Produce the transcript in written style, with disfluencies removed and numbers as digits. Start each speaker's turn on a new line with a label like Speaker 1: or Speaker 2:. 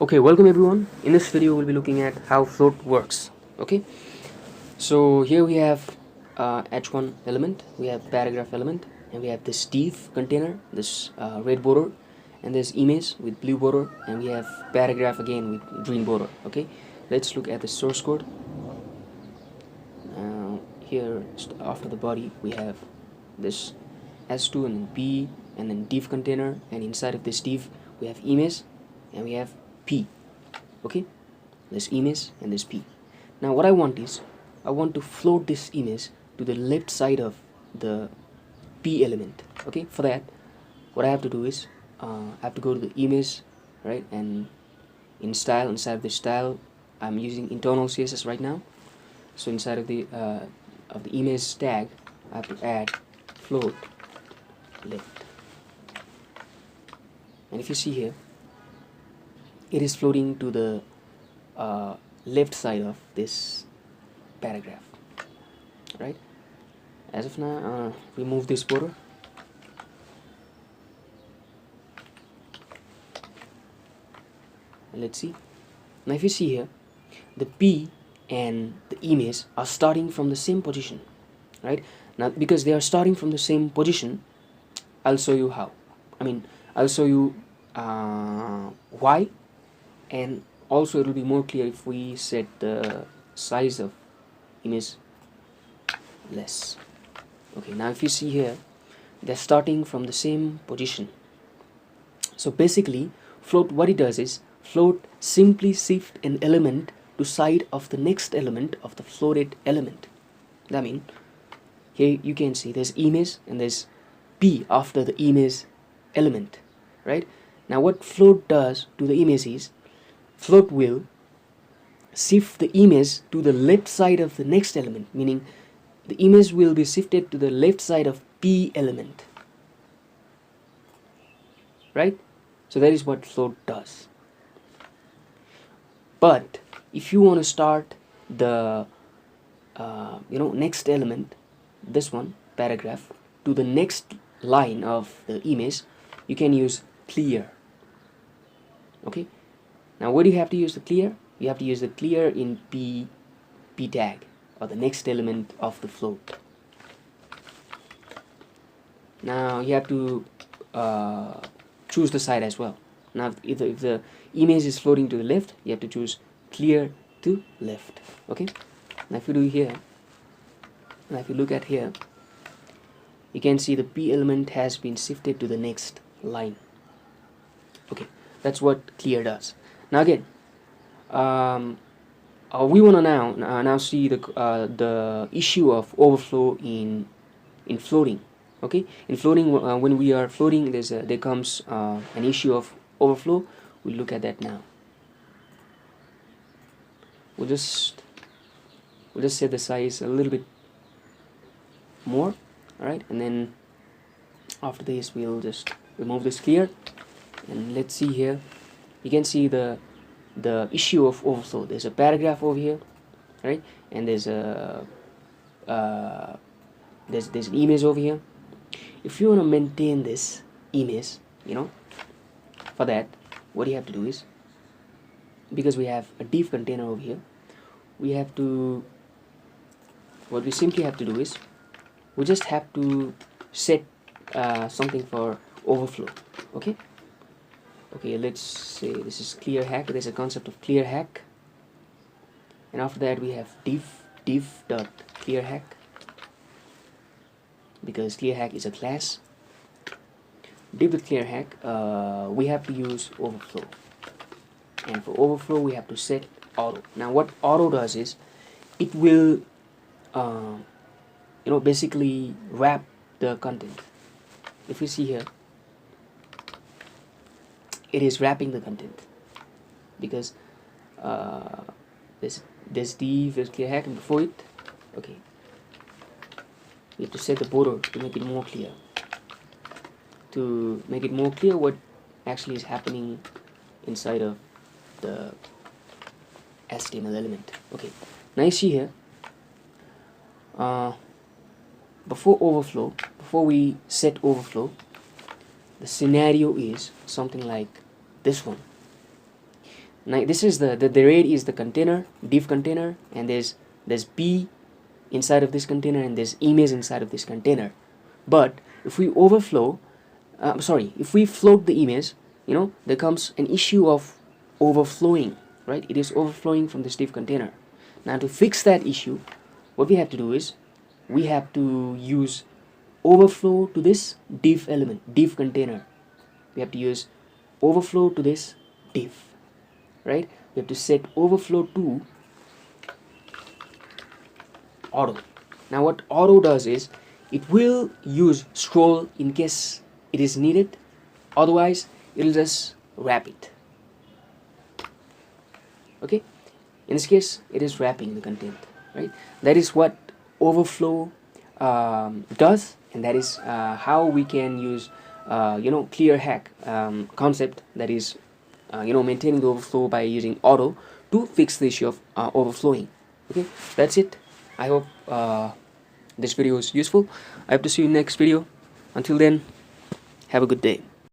Speaker 1: Okay, welcome everyone. In this video we'll be looking at how float works. Okay, so here we have h1 element, we have paragraph element, and we have this div container, this red border, and this image with blue border, and we have paragraph again with green border. Okay, let's look at the source code. Here after the body we have this s2 and then p and then div container, and inside of this div we have image and we have p. Okay, this image and this p. Now what I want is I want to float this image to the left side of the p element. Okay, for that what I have to do is I have to go to the image, right, and inside of the style I'm using internal CSS right now. So inside of the image tag I have to add float left, and if you see here it is floating to the left side of this paragraph, right? As of now, remove this border. And let's see. Now if you see here, the P and the image are starting from the same position, right? Now because they are starting from the same position, I'll show you how. I'll show you why, and also it will be more clear if we set the size of image less. Okay, now if you see here they're starting from the same position. So basically float, what it does is float simply shift an element to side of the next element of the floated element. That means here you can see there's image and there's p after the image element, right? Now what float does to the image is float will shift the image to the left side of the next element, meaning the image will be shifted to the left side of p element, right? So that is what float does. But if you want to start the next element, this one paragraph, to the next line of the image, you can use clear. Okay, now where do you have to use the clear? You have to use the clear in p tag, or the next element of the float. Now you have to choose the side as well. Now if the image is floating to the left, you have to choose clear to left. Okay, now if you do here, now if you look at here, you can see the p element has been shifted to the next line. Okay, that's what clear does. Now again, we want to now see the issue of overflow in floating. Okay, in floating, when we are floating, there comes an issue of overflow. We'll look at that now. We'll just set the size a little bit more, all right, and then after this we'll just remove this clear, and let's see here. You can see the issue of overflow. There's a paragraph over here, right, and there's a there's an image over here. If you want to maintain this image, for that what you have to do is, because we have a div container over here, what we simply have to do is we just have to set something for overflow. Okay, let's say this is clear hack. There's a concept of clear hack, and after that we have div dot clear hack, because clear hack is a class. Div dot clear hack, we have to use overflow, and for overflow we have to set auto. Now what auto does is it will basically wrap the content. If you see here, it is wrapping the content, because this div is clear hack, and before it, okay, you have to set the border to make it more clear. To make it more clear what actually is happening inside of the HTML element. Okay, now you see here, before we set overflow, the scenario is something like this one. Now this is the red is the container, div container, and there's p inside of this container, and there's image inside of this container. But if we if we float the image, there comes an issue of overflowing, right? It is overflowing from this div container. Now to fix that issue, what we have to do is we have to use overflow to this div element, div container. We have to use overflow to this div, right? We have to set overflow to auto. Now what auto does is it will use scroll in case it is needed, otherwise it will just wrap it. Okay, in this case it is wrapping the content, right? That is what overflow does, and that is how we can use clear hack concept, that is maintaining the overflow by using auto to fix the issue of overflowing. Okay, that's it. I hope this video is useful. I hope to see you in the next video. Until then, have a good day.